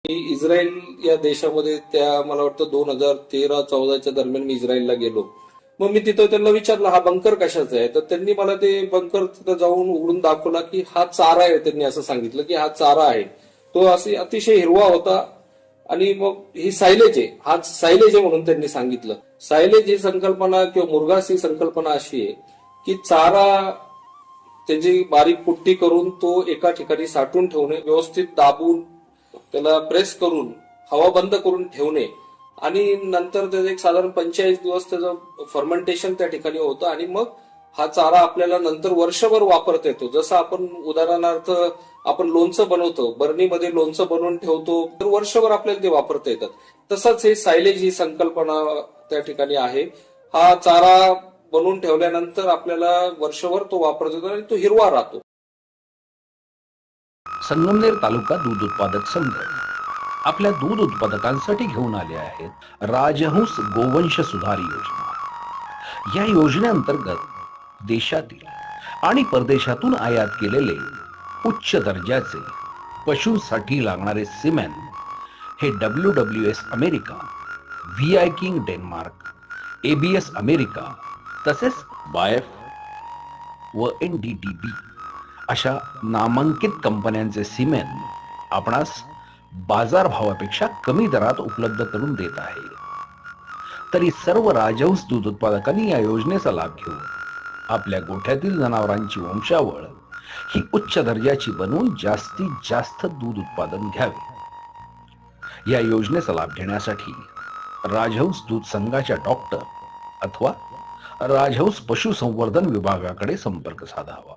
मी Israel या देशामध्ये त्या मला वाटतं 2013-14च्या दरम्यान मी इस्रायलला गेलो. मग मी तिथं त्यांना विचारलं हा बंकर कशाचा आहे, तर त्यांनी मला ते बंकर तिथं जाऊन उघडून दाखवला की हा चारा आहे. त्यांनी असं सांगितलं की हा चारा आहे. तो असे अतिशय हिरवा होता आणि मग ही सायलेज आहे, हा सायलेज आहे म्हणून त्यांनी सांगितलं. सायलेज ही संकल्पना किंवा मुरघास ही संकल्पना अशी आहे की चारा त्याची बारीक पुट्टी करून तो एका ठिकाणी साठवून ठेवणे, व्यवस्थित दाबून त्याला प्रेस करून हवा बंद करून ठेवणे आणि नंतर त्याचं एक साधारण 45 दिवस त्याचं फर्मेंटेशन त्या ठिकाणी होतं आणि मग हा चारा आपल्याला नंतर वर्षभर वापरता येतो. जसं आपण उदाहरणार्थ आपण लोणचं बनवतो, बरणीमध्ये लोणचं बनवून ठेवतो, तर वर्षभर आपल्याला ते वापरता येतात. तसंच हे सायलेज ही संकल्पना त्या ठिकाणी आहे. हा चारा बनवून ठेवल्यानंतर आपल्याला वर्षभर तो वापरता येतो आणि तो हिरवा राहतो. संगमनेर तालुका दूध उत्पादक संघ आपल्या दूध उत्पादकांसाठी घेऊन आले आहेत राजहंस गोवंश सुधार योजना. या योजनेअंतर्गत देशातील आणि परदेशातून आयात केलेले उच्च दर्जाचे पशूंसाठी लागणारे सिमेंट हे WWS America, VI king Denmark, ABS America तसेच बायफ व NDDB अशा नामांकित कंपन्यांचे सिमेंट आपणास बाजारभावापेक्षा कमी दरात उपलब्ध करून देत आहे. तरी सर्व राजहंस दूध उत्पादकांनी या योजनेचा लाभ घेऊन आपल्या गोठ्यातील जनावरांची वंशावळ ही उच्च दर्जाची बनवून जास्तीत जास्त दूध उत्पादन घ्यावे. या योजनेचा लाभ घेण्यासाठी राजहंस दूध संघाच्या डॉक्टर अथवा राजहंस पशुसंवर्धन विभागाकडे संपर्क साधावा.